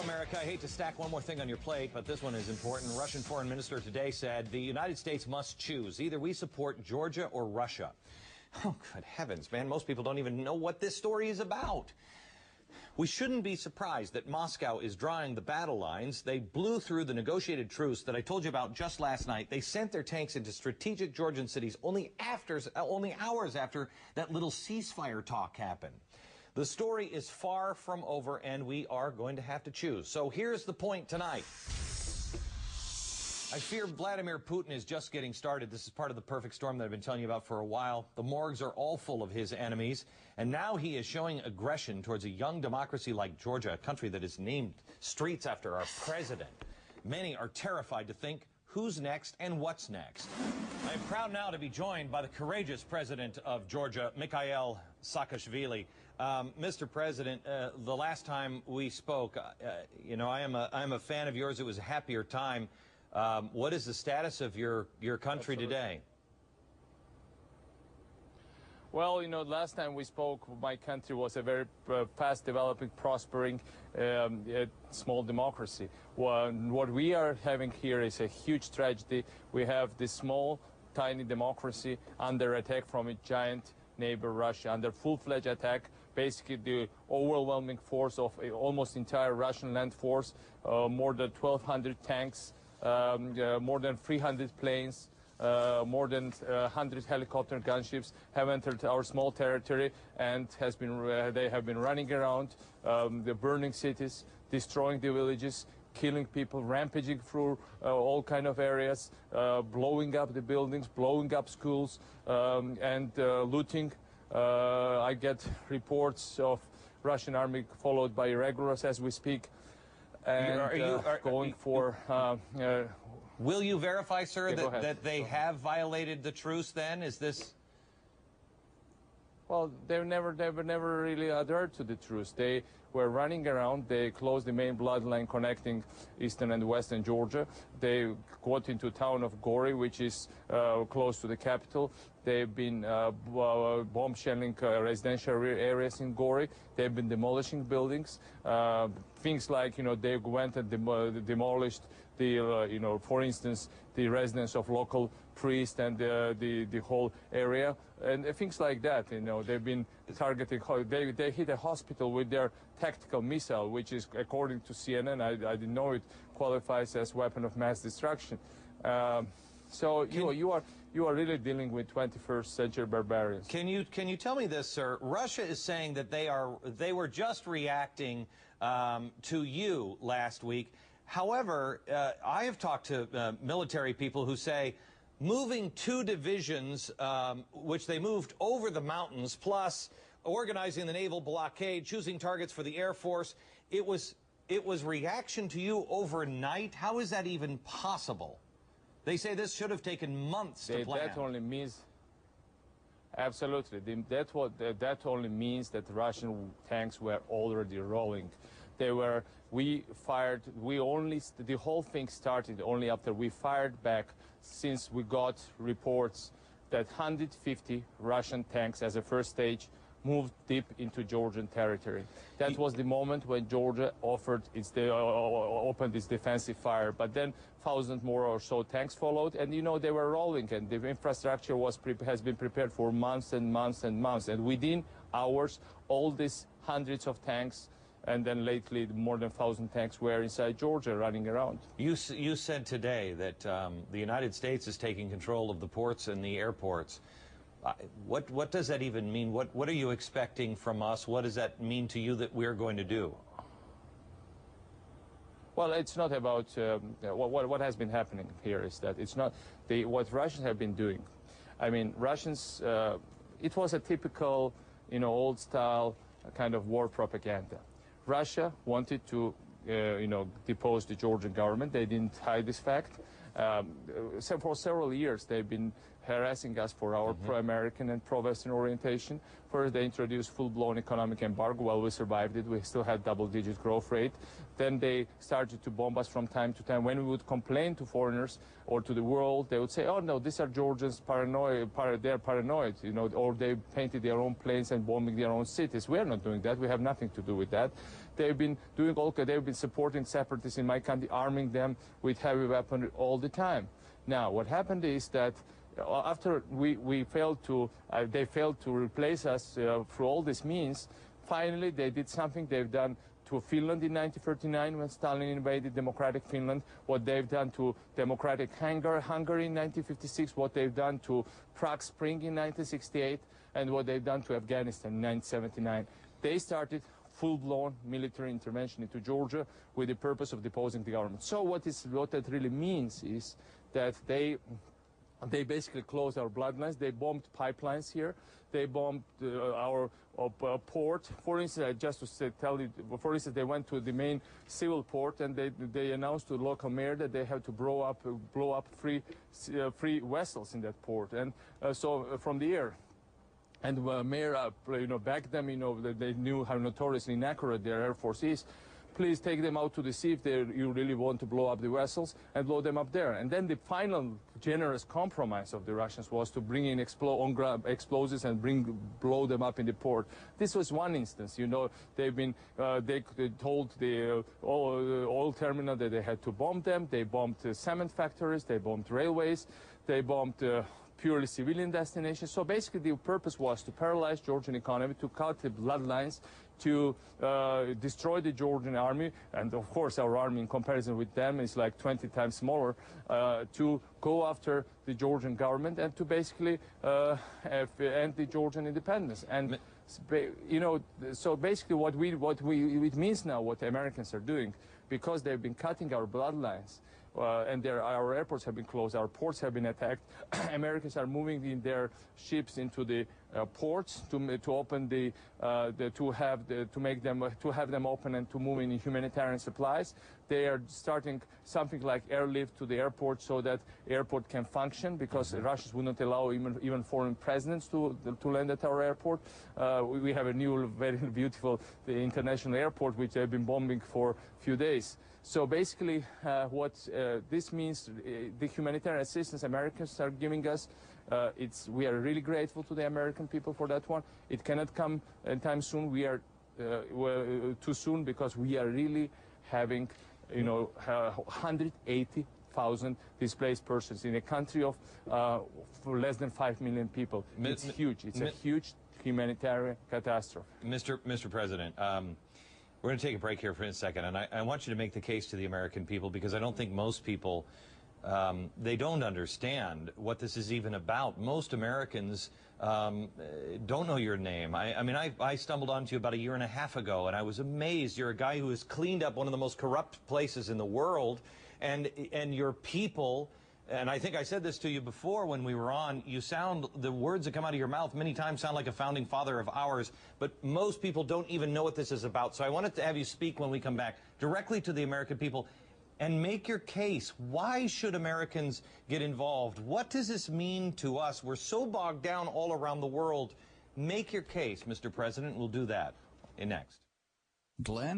America. I hate to stack one more thing on your plate, but this one is important. Russian foreign minister today said the United States must choose. Either we support Georgia or Russia. Oh, good heavens, man. Most people don't even know what this story is about. We shouldn't be surprised that Moscow is drawing the battle lines. They blew through the negotiated truce that I told you about just last night. They sent their tanks into strategic Georgian cities only hours after that little ceasefire talk happened. The story is far from over, and we are going to have to choose. So here's the point tonight. I fear Vladimir Putin is just getting started. This is part of the perfect storm that I've been telling you about for a while. The morgues are all full of his enemies, and now he is showing aggression towards a young democracy like Georgia, a country that is named streets after our president. Many are terrified to think who's next and what's next. I am proud now to be joined by the courageous president of Georgia, Mikhail Saakashvili. Mr. President, the last time we spoke, you know, I am a fan of yours. It was a happier time. What is the status of your country today? Well, you know, last time we spoke, my country was a very fast developing, prospering, small democracy. What we are having here is a huge tragedy. We have this small, tiny democracy under attack from a giant neighbor, Russia, under full-fledged attack. Basically, the overwhelming force of almost entire Russian land force, more than 1,200 tanks, more than 300 planes, more than 100 helicopter gunships have entered our small territory and they have been running around, the burning cities, destroying the villages, killing people, rampaging through all kind of areas, blowing up the buildings, blowing up schools, and looting. I get reports of Russian army followed by irregulars as we speak. And will you verify, sir, that they have violated the truce then? Is this... Well, they never really adhered to the truce. They were running around. They closed the main bloodline connecting eastern and western Georgia. They got into town of Gori, which is close to the capital. They've been bomb shelling residential areas in Gori. They've been demolishing buildings. Things like, you know, they went and demolished the, you know, for instance, the residence of local priest and the whole area, and things like that. You know, they've been targeting. They hit a hospital with their tactical missile, which is, according to CNN, I didn't know it qualifies as weapon of mass destruction. So you are really dealing with 21st century barbarians. Can you tell me this, sir? Russia is saying that they were just reacting to you last week. However, I have talked to military people who say moving 2 divisions, which they moved over the mountains, plus organizing the naval blockade, choosing targets for the Air Force, it was reaction to you overnight. How is that even possible? They say this should have taken months to plan. That only means, absolutely, that only means that Russian tanks were already rolling. The whole thing started only after we fired back, since we got reports that 150 Russian tanks as a first stage moved deep into Georgian territory. That was the moment when Georgia opened its defensive fire. But then 1,000 more or so tanks followed, and you know, they were rolling, and the infrastructure has been prepared for months and months and months. And within hours, all these hundreds of tanks, and then lately more than 1,000 tanks were inside Georgia running around. You said today that the United States is taking control of the ports and the airports. What does that even mean? What are you expecting from us? What does that mean to you that we're going to do? Well, it's not about what has been happening here is that it's not what Russians have been doing. I mean, Russians, it was a typical, you know, old style kind of war propaganda. Russia wanted to, you know, depose the Georgian government. They didn't hide this fact. So for several years, they've been harassing us for our pro-American and pro-Western orientation. First, they introduced full-blown economic embargo. Well, we survived it. We still had double-digit growth rate. Then they started to bomb us from time to time. When we would complain to foreigners or to the world, they would say, oh, no, these are Georgians paranoid, they're paranoid, you know, or they painted their own planes and bombing their own cities. We are not doing that. We have nothing to do with that. They've been doing they've been supporting separatists in my country, arming them with heavy weaponry all the time. Now, what happened is that after we failed to, they failed to replace us through all these means, finally they did something they've done to Finland in 1939 when Stalin invaded democratic Finland, what they've done to democratic Hungary in 1956, what they've done to Prague Spring in 1968, and what they've done to Afghanistan in 1979. They started full-blown military intervention into Georgia with the purpose of deposing the government. So what that really means is that they basically closed our bloodlines. They bombed pipelines here. They bombed our port. For instance, just to tell you, for instance, they went to the main civil port and they announced to the local mayor that they have to blow up free vessels in that port, and so from the air. And Mayor, backed them. They knew how notoriously inaccurate their Air Force is. Please take them out to the sea if you really want to blow up the vessels, and blow them up there. And then the final generous compromise of the Russians was to bring in explosives and blow them up in the port. This was one instance. They've been they told the oil terminal that they had to bomb them. They bombed cement factories. They bombed railways. They bombed purely civilian destinations. So basically the purpose was to paralyze Georgian economy, to cut the bloodlines, to destroy the Georgian army, and of course our army in comparison with them is like 20 times smaller, to go after the Georgian government and to basically end the Georgian independence. And so basically what it means now, what the Americans are doing, because they've been cutting our bloodlines, and our airports have been closed, our ports have been attacked. Americans are moving in their ships into the ports to open to have them open and to move in humanitarian supplies. They are starting something like airlift to the airport so that airport can function, because the Russians would not allow even foreign presidents to land at our airport. We have a new, very beautiful international airport which they've been bombing for a few days. So basically, what this means, the humanitarian assistance Americans are giving us, we are really grateful to the American people for that one. It cannot come anytime soon. We are too soon, because we are really having, 180,000 displaced persons in a country of less than 5 million people. It's huge. It's a huge humanitarian catastrophe. Mr. President. We're going to take a break here for a second, and I want you to make the case to the American people, because I don't think most people, they don't understand what this is even about. Most Americans don't know your name. I stumbled onto you about 1.5 years ago, and I was amazed. You're a guy who has cleaned up one of the most corrupt places in the world, and your people. And I think I said this to you before when we were on, the words that come out of your mouth many times sound like a founding father of ours, but most people don't even know what this is about. So I wanted to have you speak when we come back directly to the American people and make your case. Why should Americans get involved? What does this mean to us? We're so bogged down all around the world. Make your case, Mr. President. We'll do that next. Glenn?